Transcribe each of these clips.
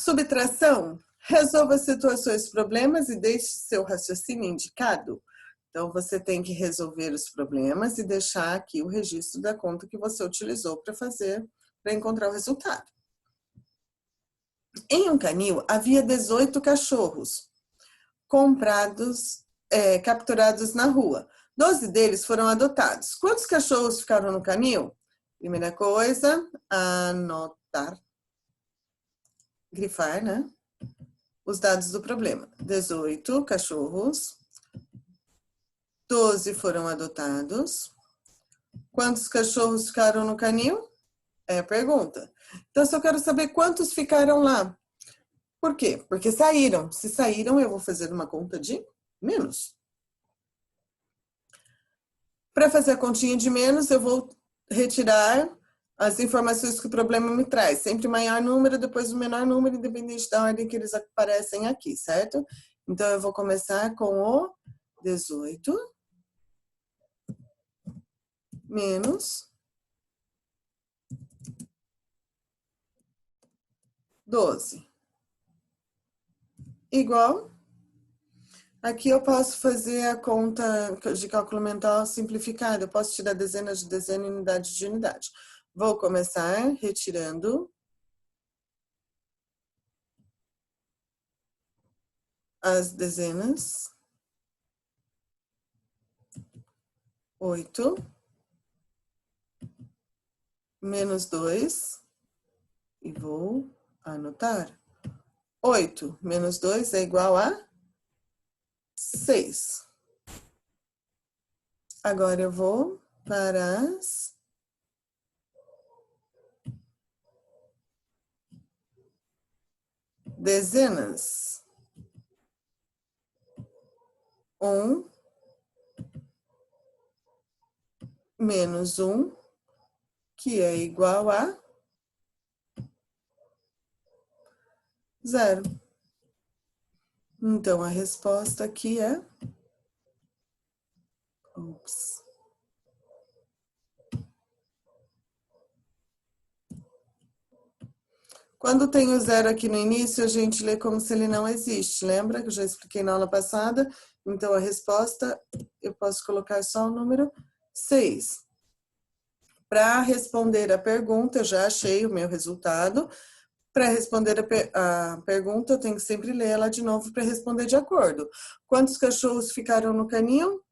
Subtração. Resolva situações, problemas e deixe seu raciocínio indicado. Então, você tem que resolver os problemas e deixar aqui o registro da conta que você utilizou para encontrar o resultado. Em um canil, havia 18 cachorros capturados na rua. 12 deles foram adotados. Quantos cachorros ficaram no canil? Primeira coisa, anotar. Grifar, né? Os dados do problema. 18 cachorros. 12 foram adotados. Quantos cachorros ficaram no canil? É a pergunta. Então, se eu quero saber quantos ficaram lá. Por quê? Porque saíram. Se saíram, eu vou fazer uma conta de menos. Para fazer a continha de menos, eu vou retirar as informações que o problema me traz. Sempre o maior número, depois o menor número, independente da ordem que eles aparecem aqui, certo? Então, eu vou começar com o 18 menos 12. Igual. Aqui eu posso fazer a conta de cálculo mental simplificada. Eu posso tirar dezenas de dezena e unidade de unidade. Vou começar retirando as dezenas. 8 menos 2 e vou anotar. 8 menos 2 é igual a 6. Agora eu vou para as dezenas. 1 menos 1, que é igual a 0. Então, a resposta aqui é... Ops. Quando tem o 0 aqui no início, a gente lê como se ele não existe. Lembra que eu já expliquei na aula passada? Então, a resposta, eu posso colocar só o número 6. Para responder a pergunta, eu já achei o meu resultado. Para responder a pergunta, eu tenho que sempre ler ela de novo para responder de acordo. Quantos cachorros ficaram no canil?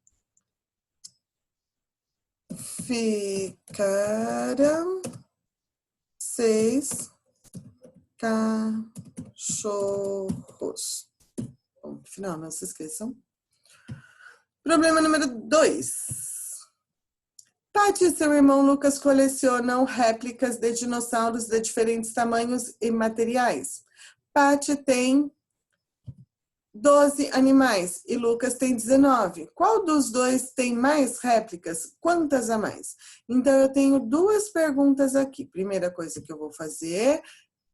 Ficaram 6 cachorros. Bom, final, não se esqueçam. Problema número 2. Paty e seu irmão Lucas colecionam réplicas de dinossauros de diferentes tamanhos e materiais. Paty tem 12 animais e Lucas tem 19. Qual dos dois tem mais réplicas? Quantas a mais? Então, eu tenho duas perguntas aqui. Primeira coisa que eu vou fazer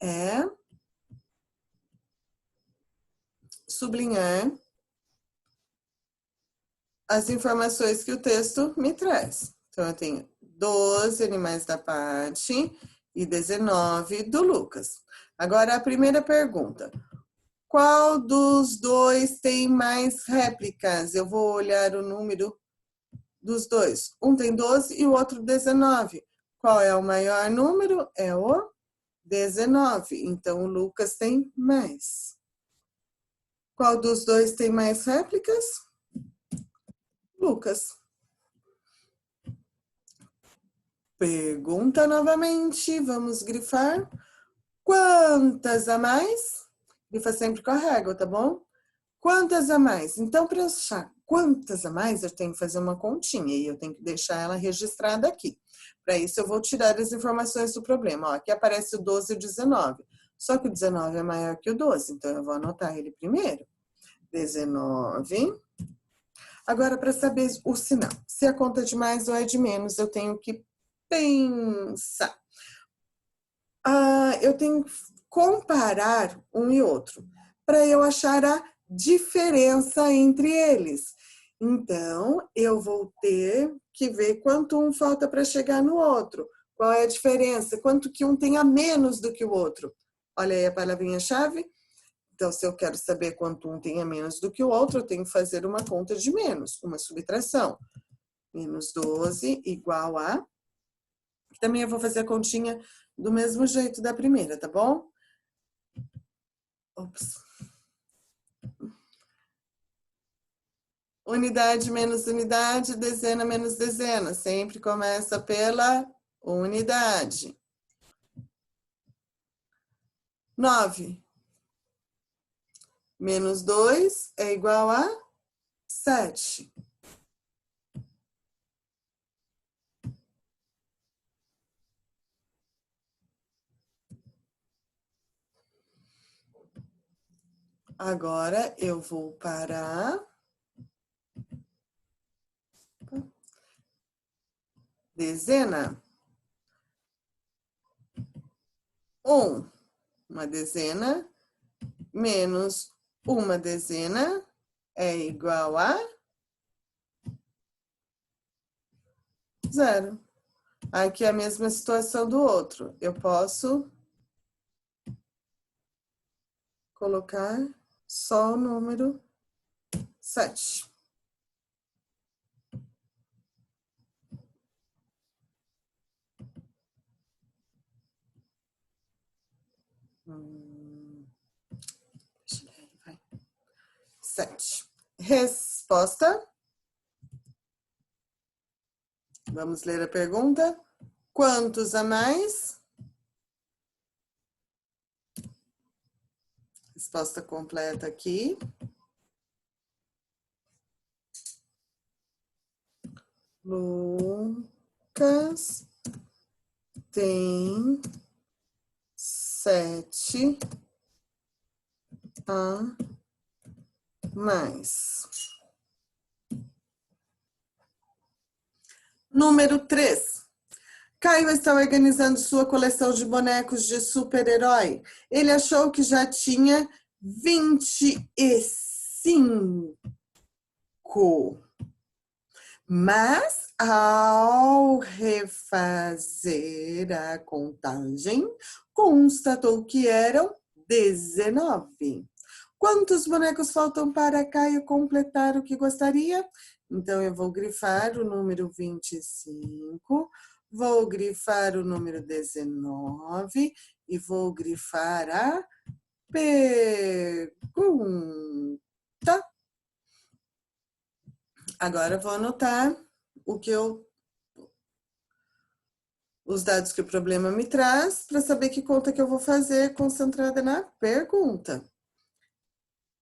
é sublinhar as informações que o texto me traz. Então, eu tenho 12 animais da Paty e 19 do Lucas. Agora, a primeira pergunta. Qual dos dois tem mais réplicas? Eu vou olhar o número dos dois. Um tem 12 e o outro 19. Qual é o maior número? É o 19. Então, o Lucas tem mais. Qual dos dois tem mais réplicas? Lucas. Pergunta novamente, vamos grifar. Quantas a mais? Grifa sempre com a régua, tá bom? Quantas a mais? Então, para eu achar quantas a mais, eu tenho que fazer uma continha e eu tenho que deixar ela registrada aqui. Para isso, eu vou tirar as informações do problema. Ó, aqui aparece o 12 e o 19. Só que o 19 é maior que o 12, então eu vou anotar ele primeiro. 19. Agora, para saber o sinal, se a conta é de mais ou é de menos, eu tenho que pensar. Eu tenho que comparar um e outro, para eu achar a diferença entre eles. Então, eu vou ter que ver quanto um falta para chegar no outro. Qual é a diferença? Quanto que um tem a menos do que o outro? Olha aí a palavrinha-chave. Então, se eu quero saber quanto um tem a menos do que o outro, eu tenho que fazer uma conta de menos, uma subtração. Menos 12 igual a... Também eu vou fazer a continha do mesmo jeito da primeira, tá bom? Ops. Unidade menos unidade, dezena menos dezena. Sempre começa pela unidade. 9 menos 2 é igual a 7. Agora eu vou para dezena. 1, uma dezena, menos uma dezena é igual a 0. Aqui é a mesma situação do outro. Eu posso colocar só o número 7. Deixa eu ver, vai. 7. Resposta. Vamos ler a pergunta. Quantos a mais? Resposta completa aqui. Lucas tem 7 a mais. Número 3. Caio está organizando sua coleção de bonecos de super-herói. Ele achou que já tinha 25. Mas, ao refazer a contagem, constatou que eram 19. Quantos bonecos faltam para Caio completar o que gostaria? Então, eu vou grifar o número 25, vou grifar o número 19 e vou grifar a pergunta. Agora, eu vou anotar os dados que o problema me traz para saber que conta que eu vou fazer concentrada na pergunta.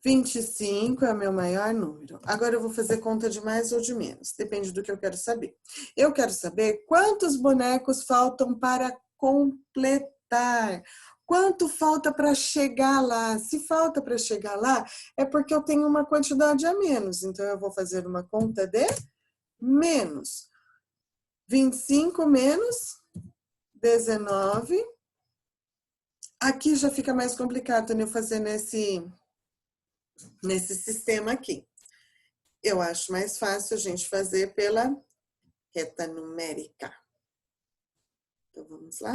25 é o meu maior número. Agora eu vou fazer conta de mais ou de menos, depende do que eu quero saber. Eu quero saber quantos bonecos faltam para completar. Quanto falta para chegar lá? Se falta para chegar lá, é porque eu tenho uma quantidade a menos. Então, eu vou fazer uma conta de menos. 25 menos 19. Aqui já fica mais complicado, né, eu fazer nesse sistema aqui. Eu acho mais fácil a gente fazer pela reta numérica. Então, vamos lá.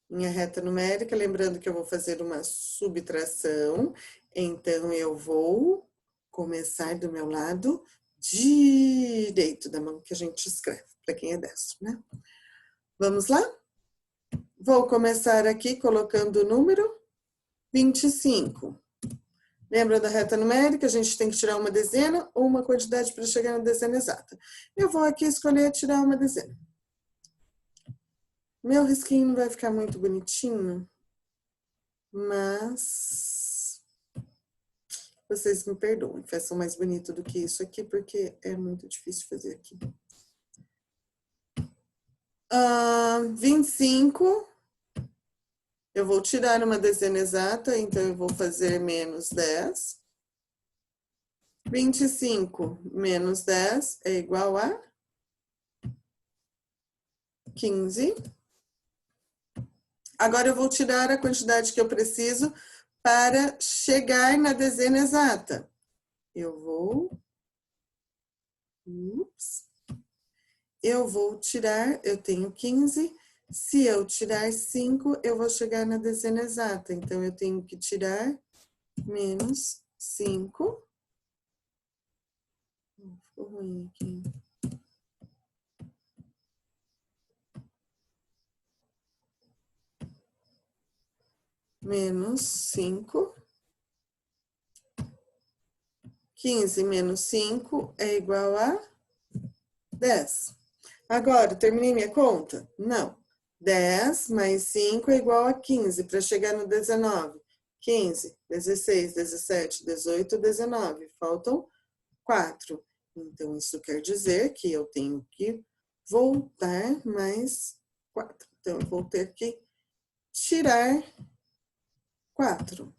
Minha reta numérica, lembrando que eu vou fazer uma subtração. Então, eu vou começar do meu lado direito da mão que a gente escreve, para quem é destro, né? Vamos lá? Vou começar aqui colocando o número 25. Lembra da reta numérica? A gente tem que tirar uma dezena ou uma quantidade para chegar na dezena exata. Eu vou aqui escolher tirar uma dezena. Meu risquinho não vai ficar muito bonitinho, mas vocês me perdoem, façam mais bonito do que isso aqui, porque é muito difícil fazer aqui. 25, eu vou tirar uma dezena exata, então eu vou fazer menos 10. 25 menos 10 é igual a 15. Agora eu vou tirar a quantidade que eu preciso para chegar na dezena exata. Eu vou tirar, eu tenho 15, Se eu tirar 5, eu vou chegar na dezena exata. Então, eu tenho que tirar menos 5. Ficou ruim aqui. Menos 5. 15 menos 5 é igual a 10. Agora, terminei minha conta? Não. 10 mais 5 é igual a 15, para chegar no 19. 15, 16, 17, 18, 19. Faltam 4. Então, isso quer dizer que eu tenho que voltar mais 4. Então, eu vou ter que tirar 4.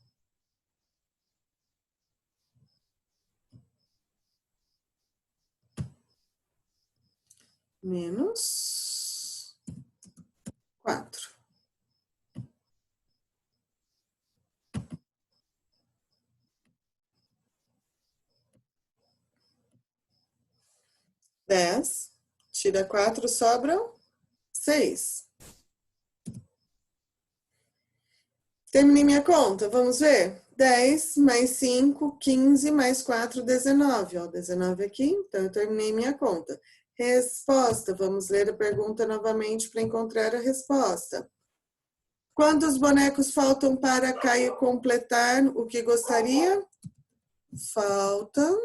Menos 4. Dez, tira 4, sobram 6. Terminei minha conta, vamos ver? 10 mais 5, 15 mais 4, 19. Ó, 19 aqui, então eu terminei minha conta. Resposta, vamos ler a pergunta novamente para encontrar a resposta. Quantos bonecos faltam para Caio completar o que gostaria? Faltam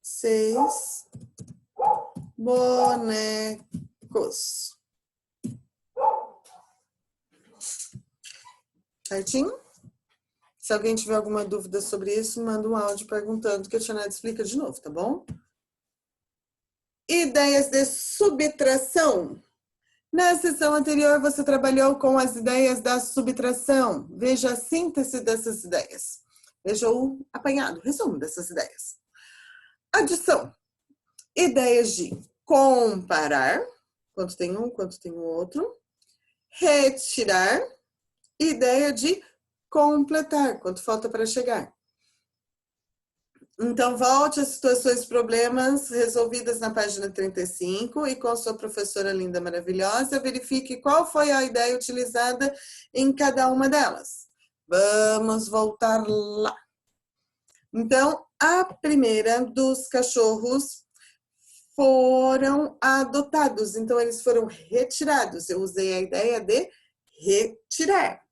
6 bonecos. Certinho? Se alguém tiver alguma dúvida sobre isso, manda um áudio perguntando que a Tia Nádia explica de novo, tá bom? Ideias de subtração. Na sessão anterior, você trabalhou com as ideias da subtração. Veja a síntese dessas ideias. Veja o apanhado, resumo dessas ideias. Adição. Ideias de comparar. Quanto tem um, quanto tem o outro. Retirar. Ideia de completar. Quanto falta para chegar. Então, volte às situações problemas resolvidas na página 35 e com a sua professora linda maravilhosa, verifique qual foi a ideia utilizada em cada uma delas. Vamos voltar lá. Então, a primeira dos cachorros foram adotados, então eles foram retirados. Eu usei a ideia de retirar.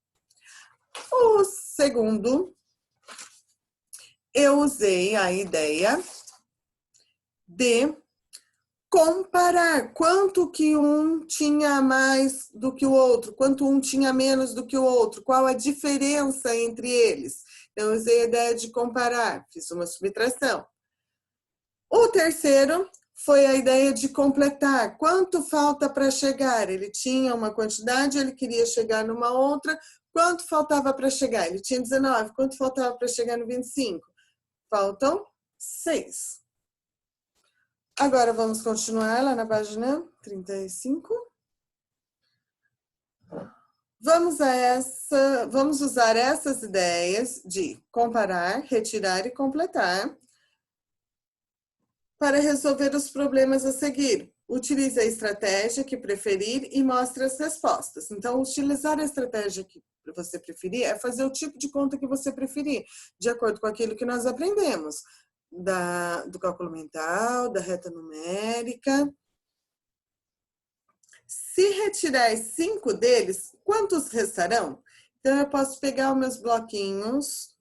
O segundo, eu usei a ideia de comparar quanto que um tinha mais do que o outro, quanto um tinha menos do que o outro, qual a diferença entre eles. Eu usei a ideia de comparar, fiz uma subtração. O terceiro foi a ideia de completar. Quanto falta para chegar? Ele tinha uma quantidade, ele queria chegar numa outra. Quanto faltava para chegar? Ele tinha 19. Quanto faltava para chegar no 25? Faltam 6. Agora vamos continuar lá na página 35. Vamos usar essas ideias de comparar, retirar e completar para resolver os problemas a seguir. Utilize a estratégia que preferir e mostre as respostas. Então, utilizar a estratégia que você preferir é fazer o tipo de conta que você preferir, de acordo com aquilo que nós aprendemos, do cálculo mental, da reta numérica. Se retirar 5 deles, quantos restarão? Então, eu posso pegar os meus bloquinhos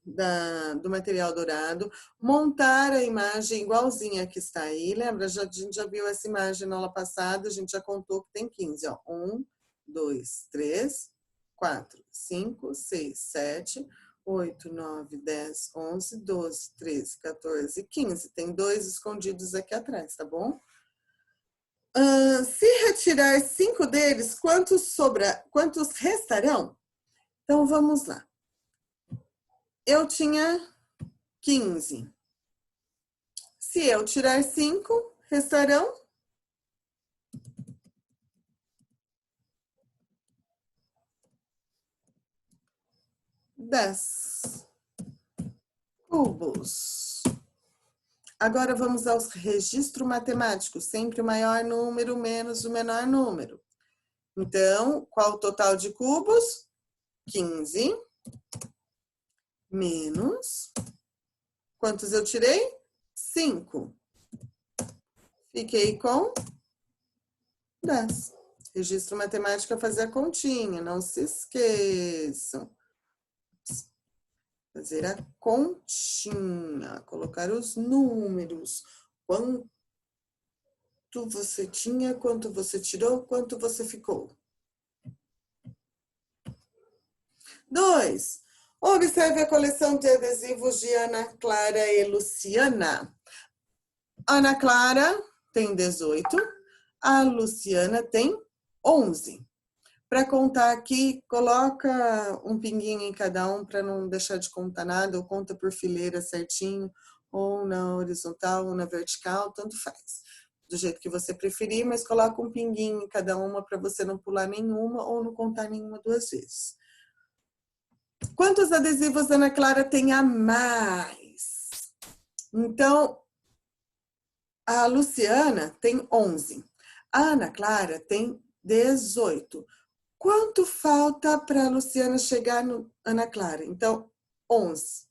do material dourado, montar a imagem igualzinha que está aí. Lembra? A gente já viu essa imagem na aula passada, a gente já contou que tem 15. Ó. 1, 2, 3, 4, 5, 6, 7, 8, 9, 10, 11, 12, 13, 14, 15. Tem 2 escondidos aqui atrás, tá bom? Se retirar 5 deles, quantos restarão? Então, vamos lá. Eu tinha 15. Se eu tirar 5, restarão 10 cubos. Agora vamos ao registro matemático, sempre o maior número menos o menor número. Então, qual o total de cubos? 15 menos... Quantos eu tirei? 5. Fiquei com 10. Registro matemática, fazer a continha. Não se esqueçam. Fazer a continha. Colocar os números. Quanto você tinha, quanto você tirou, quanto você ficou. 2. Observe a coleção de adesivos de Ana Clara e Luciana. Ana Clara tem 18, a Luciana tem 11. Para contar aqui, coloca um pinguinho em cada um para não deixar de contar nada, ou conta por fileira certinho, ou na horizontal ou na vertical, tanto faz. Do jeito que você preferir, mas coloca um pinguinho em cada uma para você não pular nenhuma ou não contar nenhuma 2 vezes. Quantos adesivos a Ana Clara tem a mais? Então, a Luciana tem 11. A Ana Clara tem 18. Quanto falta para a Luciana chegar no Ana Clara? Então, 11.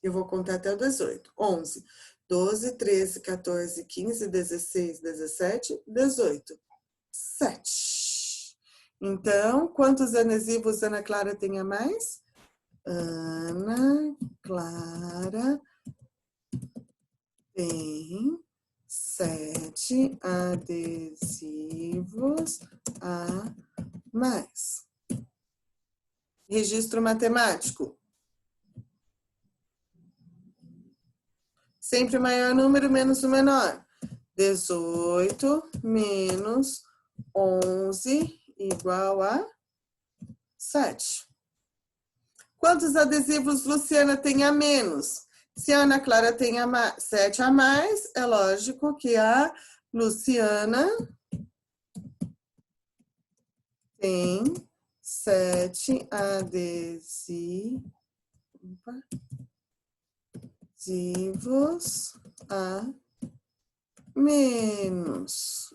Eu vou contar até o 18. 11, 12, 13, 14, 15, 16, 17, 18. 7. Então, quantos adesivos Ana Clara tem a mais? Ana Clara tem 7 adesivos a mais. Registro matemático. Sempre o maior número menos o menor. 18 menos 11 igual a 7. Quantos adesivos Luciana tem a menos? Se a Ana Clara tem 7 a mais, é lógico que a Luciana tem 7 adesivos a menos.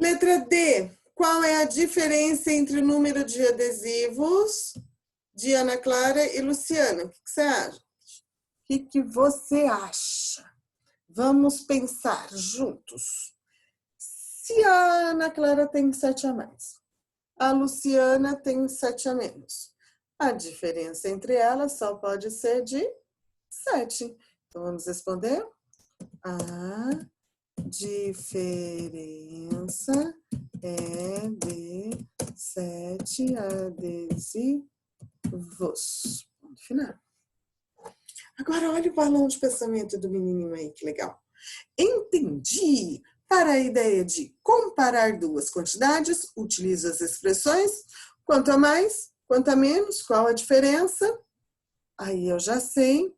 Letra D. Qual é a diferença entre o número de adesivos de Ana Clara e Luciana? O que você acha? O que você acha? Vamos pensar juntos. Se a Ana Clara tem 7 a mais, a Luciana tem 7 a menos, a diferença entre elas só pode ser de 7. Então, vamos responder. A diferença é de 7 adesivos. Ponto final. Agora, olha o balão de pensamento do menininho aí, que legal. Entendi! Para a ideia de comparar duas quantidades, utilizo as expressões quanto a mais, quanto a menos, qual a diferença. Aí eu já sei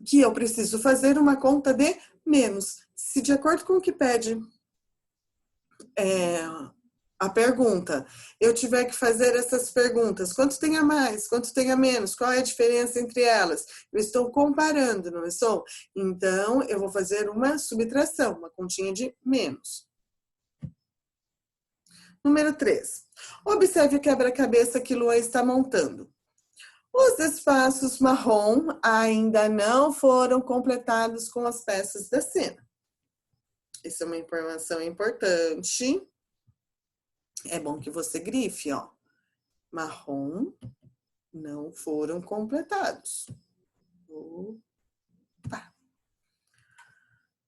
que eu preciso fazer uma conta de menos. Se de acordo com o que pede a pergunta, eu tiver que fazer essas perguntas, quanto tem a mais, quanto tem a menos, qual é a diferença entre elas? Eu estou comparando, não estou? Então, eu vou fazer uma subtração, uma continha de menos. Número 3. Observe o quebra-cabeça que Luan está montando. Os espaços marrom ainda não foram completados com as peças da cena. Essa é uma informação importante. É bom que você grife, ó. Marrom não foram completados. Opa.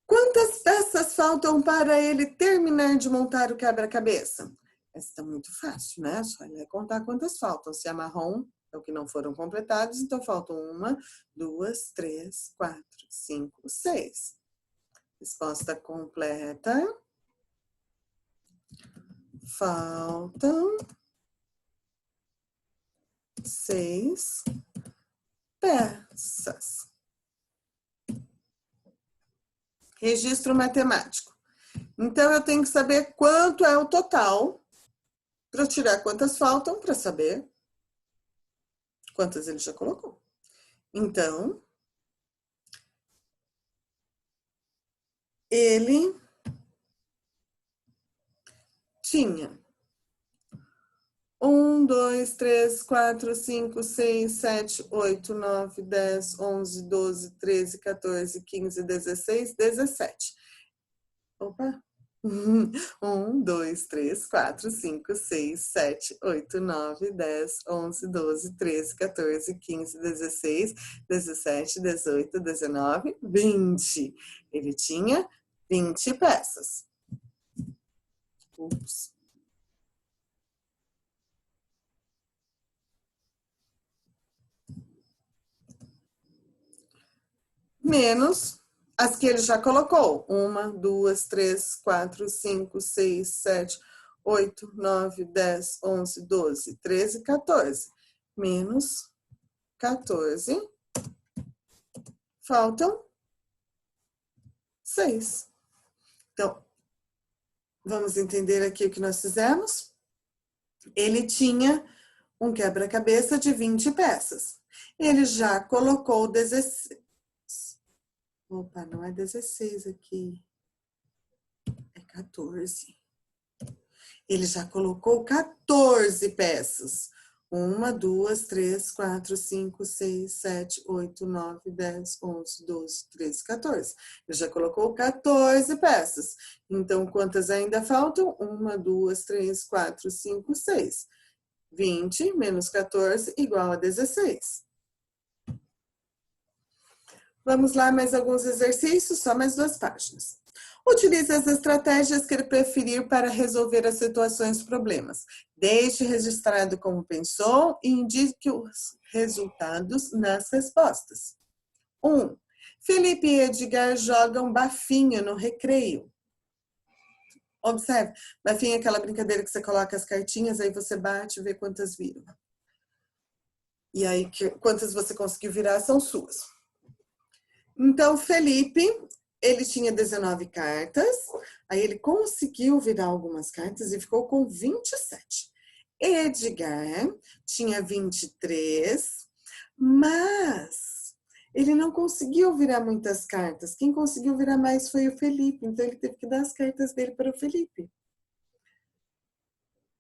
Quantas peças faltam para ele terminar de montar o quebra-cabeça? Essa está muito fácil, né? Só ele vai contar quantas faltam. Se é marrom, é o que não foram completados, então faltam 1, 2, 3, 4, 5, 6. Resposta completa. Faltam 6 peças. Registro matemático. Então, eu tenho que saber quanto é o total para tirar quantas faltam para saber quantas ele já colocou. Então, ele tinha 1, 2, 3, 4, 5, 6, 7, 8, 9, 10, 11, 12, 13, 14, 15, 16, 17. Opa! 1, 2, 3, 4, 5, 6, 7, 8, 9, 10, 11, 12, 13, 14, 15, 16, 17, 18, 19, 20. Ele tinha 20 peças. Ups. Menos as que ele já colocou. 1, 2, 3, 4, 5, 6, 7, 8, 9, 10, 11, 12, 13, 14. Menos 14. Faltam 6. Então, vamos entender aqui o que nós fizemos. Ele tinha um quebra-cabeça de 20 peças. Ele já colocou 16. Opa, não é 16 aqui. É 14. Ele já colocou 14 peças. 1, 2, 3, 4, 5, 6, 7, 8, 9, 10, 11, 12, 13, 14. Ele já colocou 14 peças. Então, quantas ainda faltam? 1, 2, 3, 4, 5, 6. 20 menos 14 igual a 16. Vamos lá, mais alguns exercícios, só mais 2 páginas. Utilize as estratégias que ele preferir para resolver as situações e problemas. Deixe registrado como pensou e indique os resultados nas respostas. 1. Felipe e Edgar jogam bafinho no recreio. Observe, bafinho é aquela brincadeira que você coloca as cartinhas, aí você bate e vê quantas viram. E aí, quantas você conseguiu virar são suas. Então, Felipe, ele tinha 19 cartas, aí ele conseguiu virar algumas cartas e ficou com 27. Edgar tinha 23, mas ele não conseguiu virar muitas cartas. Quem conseguiu virar mais foi o Felipe, então ele teve que dar as cartas dele para o Felipe.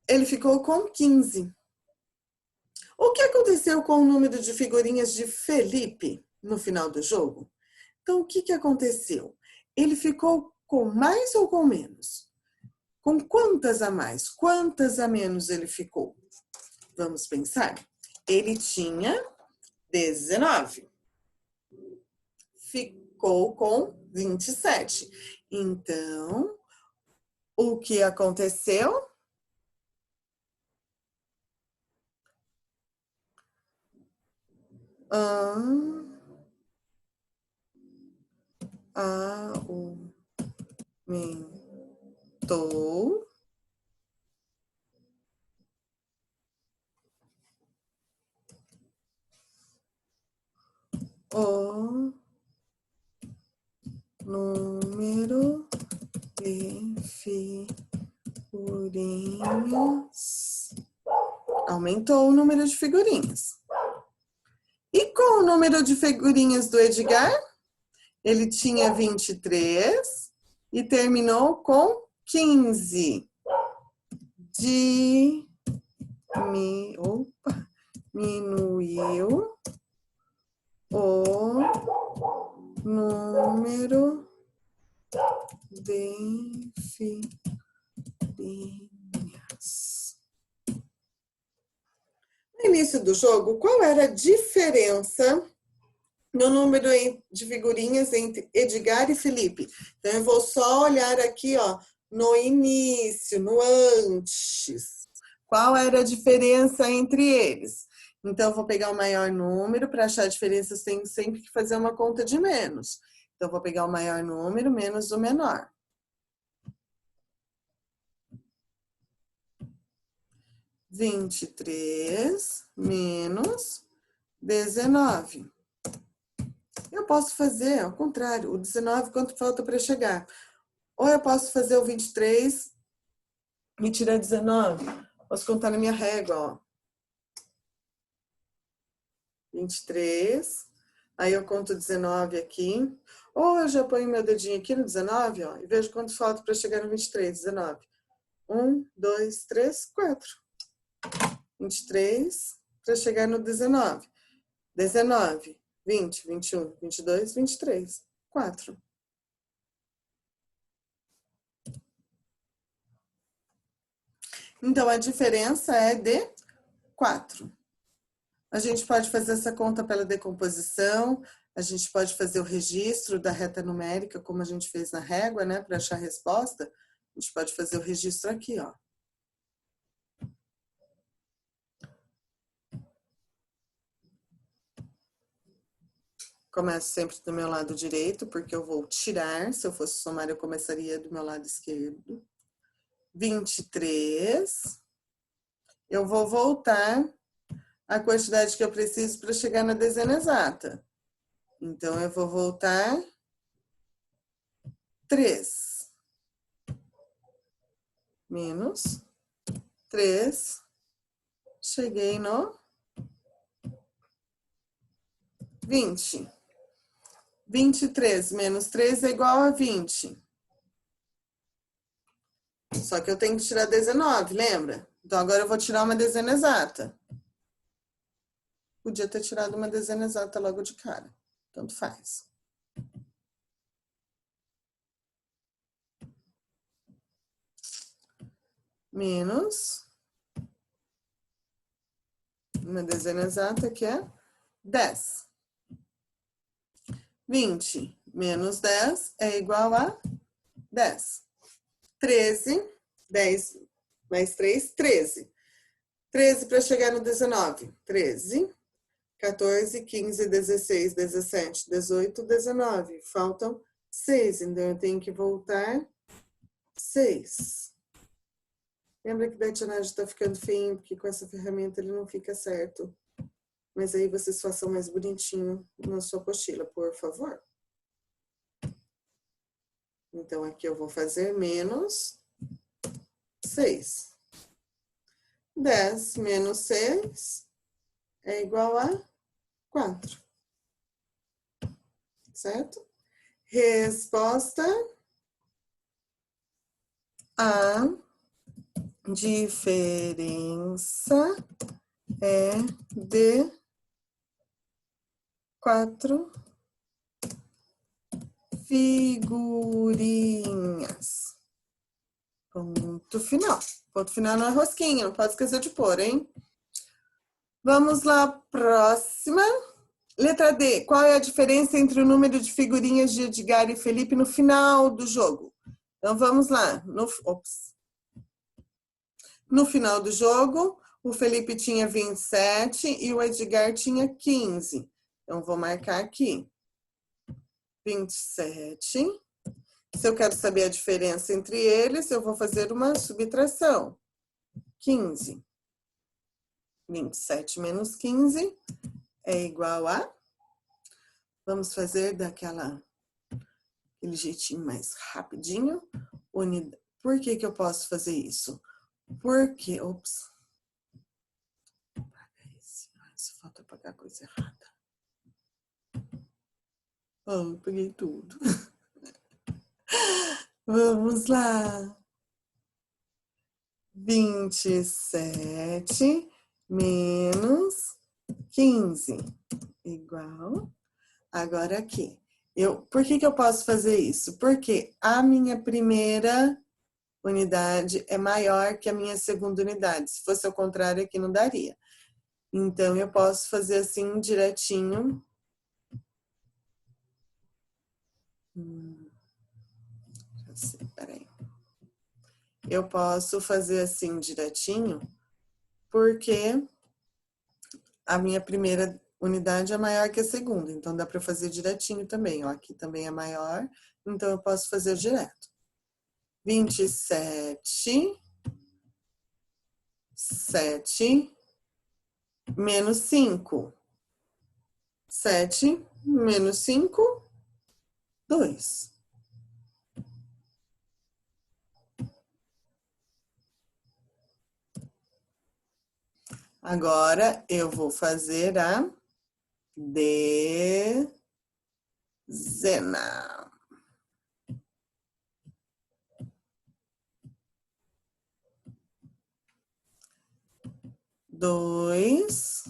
Ele ficou com 15. O que aconteceu com o número de figurinhas de Felipe no final do jogo? Então, o que aconteceu? Ele ficou com mais ou com menos? Com quantas a mais? Quantas a menos ele ficou? Vamos pensar. Ele tinha 19. Ficou com 27. Então, o que aconteceu? Aumentou o número de figurinhas. Aumentou o número de figurinhas. E com o número de figurinhas do Edgar? Ele tinha 23 e terminou com 15. Diminuiu o número de figurinhas. No início do jogo, qual era a diferença no número de figurinhas entre Edgar e Felipe? Então, eu vou só olhar aqui, ó, no início, no antes. Qual era a diferença entre eles? Então, eu vou pegar o maior número, para achar a diferença, eu tenho sempre que fazer uma conta de menos. Então, eu vou pegar o maior número menos o menor. 23 menos 19. Eu posso fazer ao contrário, o 19, quanto falta para chegar? Ou eu posso fazer o 23 e tirar 19. Posso contar na minha régua, ó. 23 Aí eu conto 19 aqui. Ou eu já ponho meu dedinho aqui no 19, ó, e vejo quanto falta para chegar no 23, 19. 1, 2, 3, 4. 23 para chegar no 19. 19, 20, 21, 22, 23. 4. Então, a diferença é de 4. A gente pode fazer essa conta pela decomposição, a gente pode fazer o registro da reta numérica, como a gente fez na régua, né, para achar a resposta. A gente pode fazer o registro aqui, ó. Começo sempre do meu lado direito, porque eu vou tirar. Se eu fosse somar, eu começaria do meu lado esquerdo. 23. Eu vou voltar a quantidade que eu preciso para chegar na dezena exata. Então, eu vou voltar 3. Menos 3. Cheguei no 20. 23 menos 3 é igual a 20. Só que eu tenho que tirar 19, lembra? Então, agora eu vou tirar uma dezena exata. Podia ter tirado uma dezena exata logo de cara. Tanto faz. Menos uma dezena exata, que é 10. 20 menos 10 é igual a 10. 13, 10 mais 3, 13. 13 para chegar no 19. 13, 14, 15, 16, 17, 18, 19. Faltam 6, então eu tenho que voltar 6. Lembra que o betionagem está ficando feio, porque com essa ferramenta ele não fica certo. Mas aí vocês façam mais bonitinho na sua apostila, por favor. Então, aqui eu vou fazer menos 6. 10 menos 6 é igual a 4. Certo? Resposta A. Diferença é de 4 figurinhas. Ponto final. Ponto final não é rosquinha, não pode esquecer de pôr, hein? Vamos lá, próxima. Letra D. Qual é a diferença entre o número de figurinhas de Edgar e Felipe no final do jogo? Então, vamos lá. No final do jogo, o Felipe tinha 27 e o Edgar tinha 15. Então, vou marcar aqui. 27. Se eu quero saber a diferença entre eles, eu vou fazer uma subtração. 15. 27 menos 15 é igual a... Vamos fazer aquele jeitinho mais rapidinho. Por que eu posso fazer isso? Porque... Ops. Só falta apagar a coisa errada. Oh, peguei tudo. Vamos lá. 27 menos 15 igual. Agora aqui. Por que eu posso fazer isso? Porque a minha primeira unidade é maior que a minha segunda unidade. Se fosse ao contrário, aqui não daria. Então, eu posso fazer assim, direitinho. Peraí. Eu posso fazer assim, direitinho, porque a minha primeira unidade é maior que a segunda. Então, dá para fazer direitinho também. Ó, aqui também é maior, então eu posso fazer direto. 27, 7, menos 5. 7 menos 5, 2. Agora, eu vou fazer a dezena. 2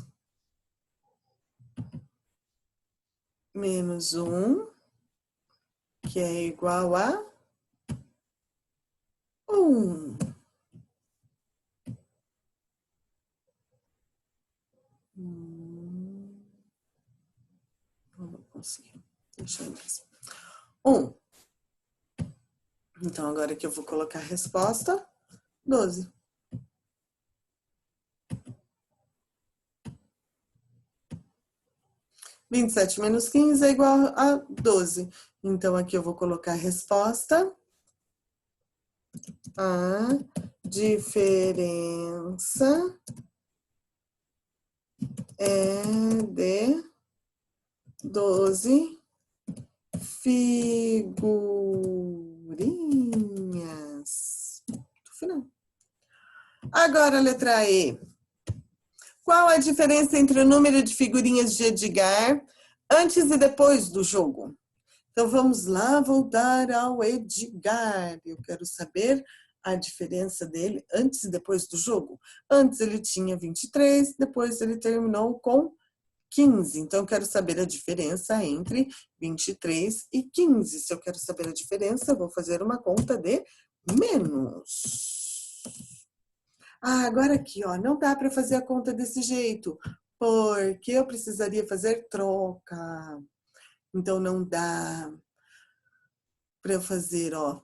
menos 1, que é igual a 1. Não vou conseguir. Deixa eu ver. 1. Então, agora que eu vou colocar a resposta, 12. Vinte e 27 menos 15 é igual a 12. Então, aqui eu vou colocar a resposta. A diferença é de 12 figurinhas. Final. Agora a letra E. Qual a diferença entre o número de figurinhas de Edgar antes e depois do jogo? Então vamos lá voltar ao Edgar. Eu quero saber a diferença dele antes e depois do jogo. Antes ele tinha 23, depois ele terminou com 15. Então eu quero saber a diferença entre 23 e 15. Se eu quero saber a diferença, eu vou fazer uma conta de menos. Ah, agora aqui, ó, não dá para fazer a conta desse jeito, porque eu precisaria fazer troca. Então não dá para eu fazer, ó,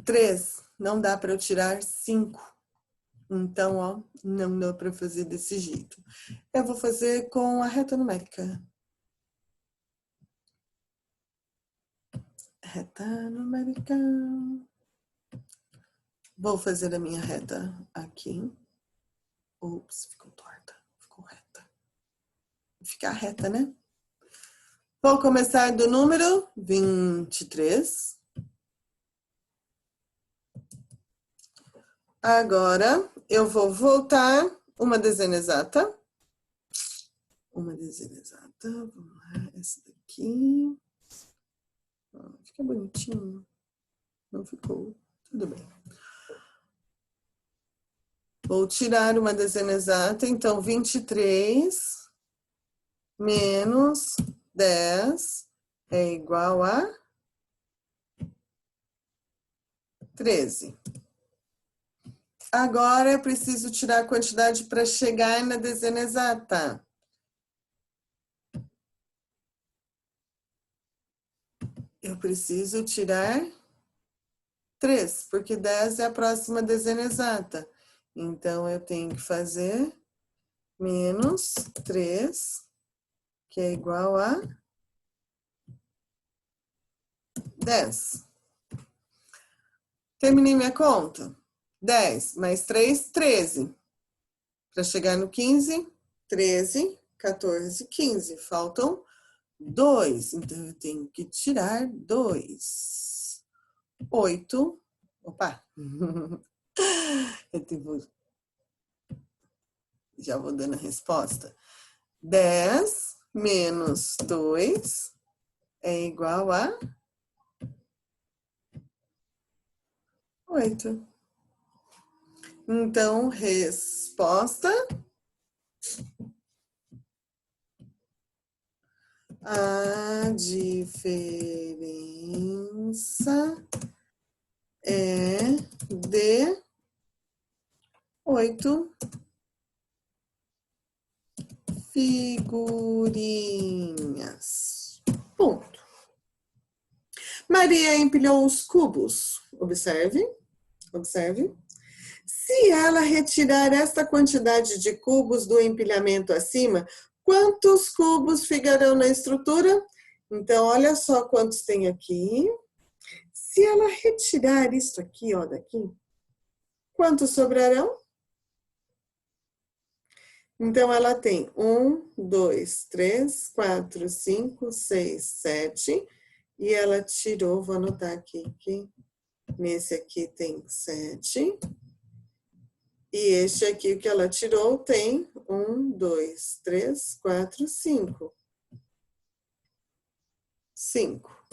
3, não dá para eu tirar 5. Então, ó, não dá para fazer desse jeito. Eu vou fazer com a reta numérica. Reta numérica. Vou fazer a minha reta aqui. Ups, ficou torta. Ficou reta. Ficar reta, né? Vou começar do número 23. Agora, eu vou voltar uma dezena exata. Uma dezena exata. Vamos lá, essa daqui. Fica bonitinho. Não ficou. Tudo bem. Vou tirar uma dezena exata, então 23 menos 10 é igual a 13. Agora eu preciso tirar a quantidade para chegar na dezena exata. Eu preciso tirar 3, porque 10 é a próxima dezena exata. Então, eu tenho que fazer menos 3, que é igual a 10. Terminei minha conta. 10 mais 3, 13. Para chegar no 15, 13, 14, 15. Faltam 2. Então, eu tenho que tirar 2. 8. Opa! Já vou dando a resposta. 10 menos 2 é igual a 8. Então, resposta. A diferença é de 8 figurinhas. Ponto. Maria empilhou os cubos. Observe, observe. Se ela retirar esta quantidade de cubos do empilhamento acima, quantos cubos ficarão na estrutura? Então, olha só quantos tem aqui. Se ela retirar isso aqui, ó, daqui, quantos sobrarão? Então, ela tem 1, 2, 3, 4, 5, 6, 7. E ela tirou, vou anotar aqui, que nesse aqui tem 7. E este aqui, o que ela tirou, tem 1, 2, 3, 4, 5. 5.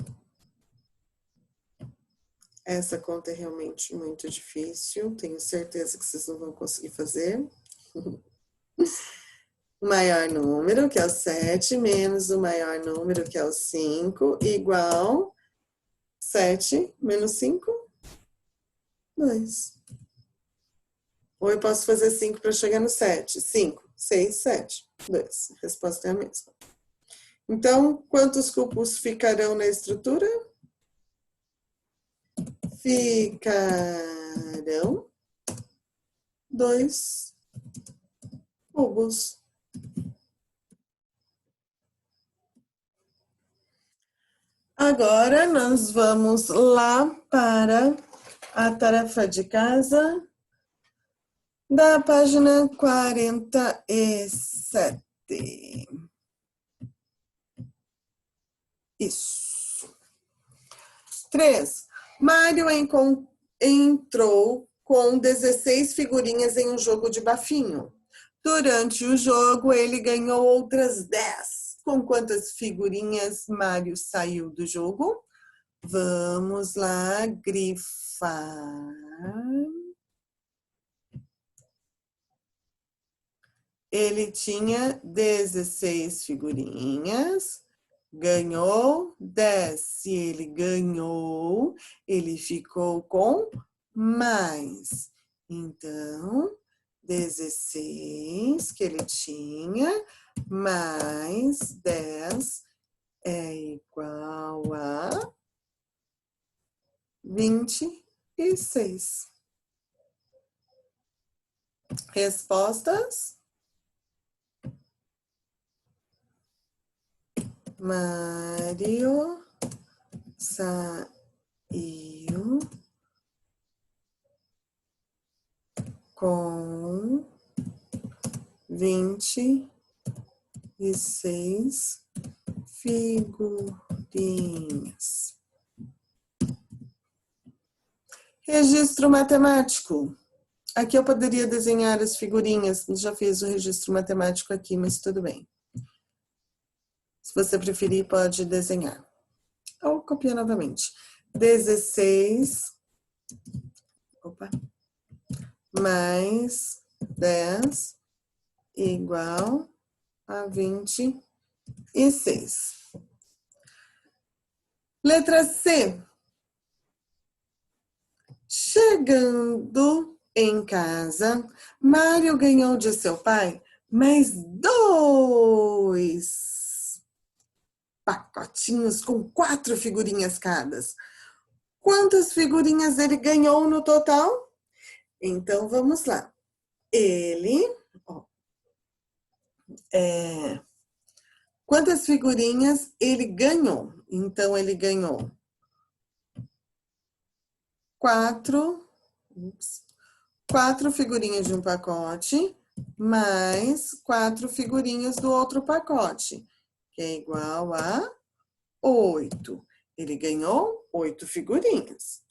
Essa conta é realmente muito difícil. Tenho certeza que vocês não vão conseguir fazer. O maior número, que é o 7, menos o maior número, que é o 5, igual 7 menos 5, 2. Ou eu posso fazer 5 para chegar no 7. 5, 6, 7, 2. A resposta é a mesma. Então, quantos cubos ficarão na estrutura? Ficarão 2 cubos. Agora, nós vamos lá para a tarefa de casa da página 47. Isso. 3. Mário entrou com 16 figurinhas em um jogo de bafinho. Durante o jogo, ele ganhou outras 10. Com quantas figurinhas Mário saiu do jogo? Vamos lá, grifar. Ele tinha 16 figurinhas, ganhou 10. Se ele ganhou, ele ficou com mais. Então, 16 que ele tinha, mais 10 é igual a 26. Respostas? Mário saiu com 26 figurinhas. Registro matemático. Aqui eu poderia desenhar as figurinhas. Já fiz o registro matemático aqui, mas tudo bem. Se você preferir, pode desenhar. Ou copiar novamente. 16 mais 10 igual a 26. Letra C. Chegando em casa, Mário ganhou de seu pai mais 2 pacotinhos com 4 figurinhas cada. Quantas figurinhas ele ganhou no total? Então, vamos lá. Quantas figurinhas ele ganhou? Então, ele ganhou 4 figurinhas de um pacote, mais 4 figurinhas do outro pacote, que é igual a 8. Ele ganhou 8 figurinhas.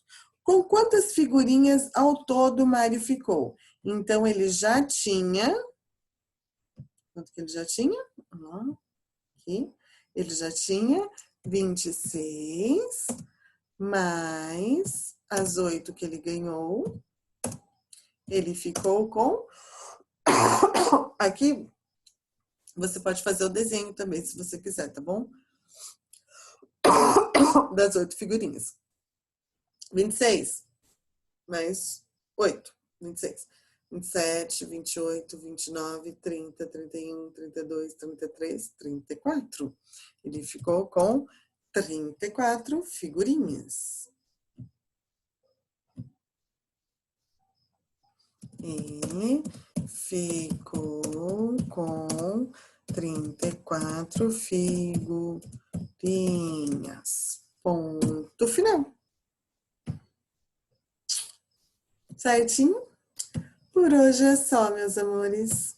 Com quantas figurinhas ao todo Mário ficou? Então, ele já tinha... Quanto que ele já tinha? Aqui. Ele já tinha 26, mais as 8 que ele ganhou. Ele ficou com... Aqui, você pode fazer o desenho também, se você quiser, tá bom? Das 8 figurinhas. 26, mais 8, 26. 27, 28, 29, 30, 31, 32, 33, 34. Ele ficou com 34 figurinhas. E ficou com 34 figurinhas. Ponto final. Certinho? Por hoje é só, meus amores.